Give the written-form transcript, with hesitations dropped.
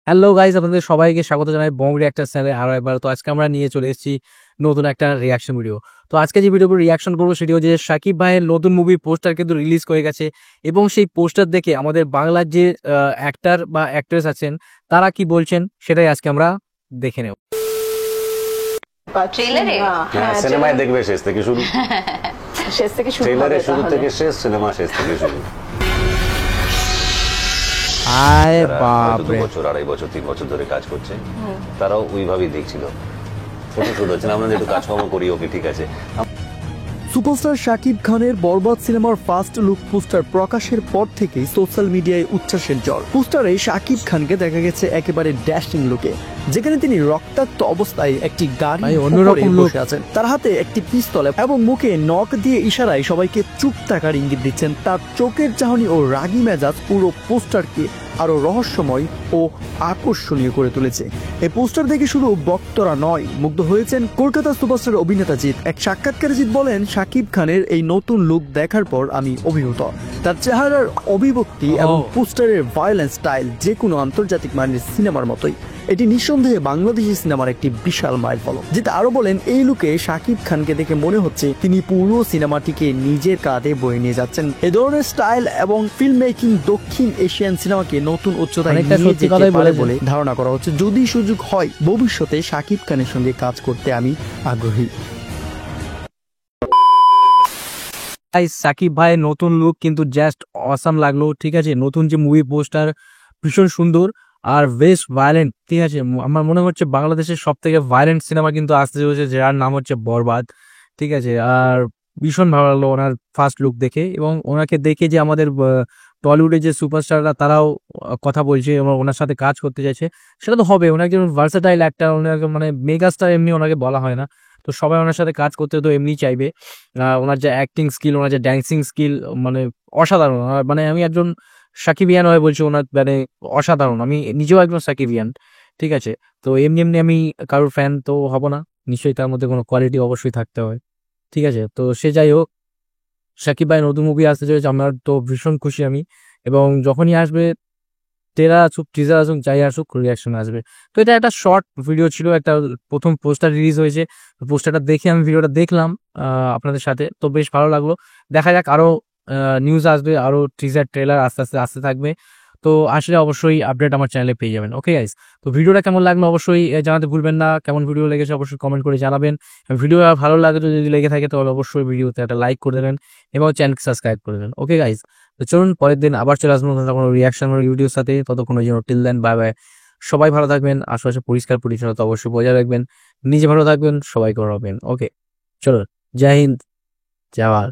Hello guys, আপনাদের সবাইকে স্বাগত জানাই বং রিঅ্যাক্টর চ্যানেলে আরো একবার। তো আজকে আমরা নিয়ে চলে এসেছি নতুন একটা রিয়াকশন ভিডিও। তো আজকে যে ভিডিওর উপর রিয়াকশন করবো সেটি হচ্ছে শাকিব ভাইয়ের নতুন মুভির পোস্টার কিন্তু রিলিজ করে গেছে, এবং সেই পোস্টার দেখে আমাদের বাংলার যে অ্যাক্টর বা অ্যাক্ট্রেস আছেন তারা কি বলছেন সেটাই আজকে আমরা দেখে নেব। ট্রেলারে সিনেমায় দেখবে শেষ থেকে শুরু, শেষ থেকে শুরু ট্রেলারে হবে শুরু তাহলে। থেকে শেষ, সিনেমা শেষ থেকে শুরু। আয় হয়তো বাপরে, 2 বছর 2.5 বছর 3 বছর ধরে কাজ করছে, তারাও ওইভাবেই দেখছিল। ফটো শুট হচ্ছে না, আমরা একটু কাজকর্ম করি, ওকে ঠিক আছে। সুপারস্টার শাকিব খানের বরবাদ সিনেমার ফার্স্ট লুক পোস্টার প্রকাশের পর থেকেই সোশ্যাল মিডিয়ায় উচ্ছ্বাসের ঝড়। পোস্টারে শাকিব খানকে দেখা গেছে একেবারে ড্যাশিং লুকে, যেখানে তিনি রক্তাক্ত অবস্থায় একটি গাড়ি অন্যরকম উপরে look। বসে আছেন। তার হাতে একটি পিস্তল এবং মুখে নখ দিয়ে ইশারায় সবাইকে চুপ থাকার ইঙ্গিত দিচ্ছেন। তার চোখের চাহনি ও রাগী মেজাজ পুরো পোস্টারকে আরো রহস্যময় ও আকর্ষণীয় করে তুলেছে। এই পোস্টার দেখে শুধু ভক্তরা নয়, মুগ্ধ হয়েছেন কলকাতা সুপারস্টার অভিনেতা জিৎ। এক সাক্ষাৎকারে জিৎ বলেন, শাকিব খানের এই নতুন লুক দেখার পর আমি অভিভূত। তার চেহারার অভিব্যক্তি এবং পোস্টারের ভায়োলেন্স স্টাইল যে কোনো আন্তর্জাতিক মানের সিনেমার মতোই। এটি নিঃসন্দেহে বাংলাদেশি সিনেমার একটি বিশাল মাইলফলক। জিৎ আরো বলেন, এই লুকে শাকিব খানকে দেখে মনে হচ্ছে তিনি পুরো সিনেমাটিকে নিজের কাঁধে বয়ে নিয়ে যাচ্ছেন। এ ধরনের স্টাইল এবং ফিল্ম মেকিং দক্ষিণ এশিয়ান সিনেমাকে নতুন উচ্চতায় অনেকটা নিয়ে সত্যি যেতে কথাই পারে বলেছেন। বলে ধারণা করা হচ্ছে। যদি সুযোগ হয় ভবিষ্যতে শাকিব খানের সঙ্গে কাজ করতে আমি আগ্রহী। সাকিব ভাইয়ের নতুন লুক কিন্তু জাস্ট অসাম লাগলো। ঠিক আছে, নতুন যে মুভি পোস্টার ভীষণ সুন্দর আর বেশ ভায়োলেন্ট। ঠিক আছে, আমার মনে হচ্ছে বাংলাদেশের সব থেকে ভায়োলেন্ট সিনেমা কিন্তু আসতে চলেছে, যার নাম হচ্ছে বরবাদ। ঠিক আছে, আর ভীষণ ভালো লাগলো ওনার ফার্স্ট লুক দেখে, এবং ওনাকে দেখে যে আমাদের টলিউডের যে সুপারস্টাররা তারাও কথা বলছে এবং ওনার সাথে কাজ করতে চাইছে, সেটা তো হবে। ওনাকে ভার্সেটাইল একটা, ওনাকে মানে মেগাস্টার এমনি ওনাকে বলা হয় না, তো সবাই ওনার সাথে কাজ করতে তো এমনি চাইবে। ওনার যে অ্যাক্টিং স্কিল, ওনার যে ড্যান্সিং স্কিল মানে অসাধারণ। মানে আমি একজন সাকিবিয়ান হয়ে বলছি, ওনার মানে অসাধারণ। আমি নিজেও একজন সাকিবিয়ান। ঠিক আছে, তো এমনি এমনি আমি কারোর ফ্যান তো হব না, নিশ্চয়ই তার মধ্যে কোনো কোয়ালিটি অবশ্যই থাকতে হয়। ঠিক আছে, তো সে যাই হোক, সাকিব ভাই নতুন মুভি আসতে চলেছে, আমার তো ভীষণ খুশি আমি। এবং যখনই আসবে, টেরা আসুক, টিজার আসুক, যাই আসুক, রিয়াকশন আসবে। তো এটা একটা শর্ট ভিডিও ছিল, একটা প্রথম পোস্টার রিলিজ হয়েছে, পোস্টারটা দেখে আমি ভিডিওটা দেখলাম আপনাদের সাথে, তো বেশ ভালো লাগলো। দেখা যাক, আরো নিউজ আসবে, আরো টিজার ট্রেলার আস্তে আস্তে আসতে থাকবে। তো আসলে অবশ্যই আপডেট আমার চ্যানেলে পেয়ে যাবেন। ওকে গাইস, তো ভিডিওটা কেমন লাগলো অবশ্যই জানাতে ভুলবেন না। কেমন ভিডিও লেগেছে অবশ্যই কমেন্ট করে জানাবেন। ভিডিও ভালো লাগে যদি লেগে থাকে তাহলে অবশ্যই ভিডিওতে একটা লাইক করে দেবেন এবং চ্যানেলকে সাবস্ক্রাইব করে দেবেন। ওকে গাইস, তো চলুন পরের দিন আবার চলে আসবো কোনো রিয়াকশন ভিডিওর সাথে। ততক্ষণ জন্য টিল দেন, বাই বাই। সবাই ভালো থাকবেন, আশেপাশে পরিষ্কার পরিচ্ছন্নতা অবশ্যই বজায় রাখবেন, নিজে ভালো থাকবেন, সবাইকে রাখবেন। ওকে, চলো, জয় হিন্দ, জয় ভারত।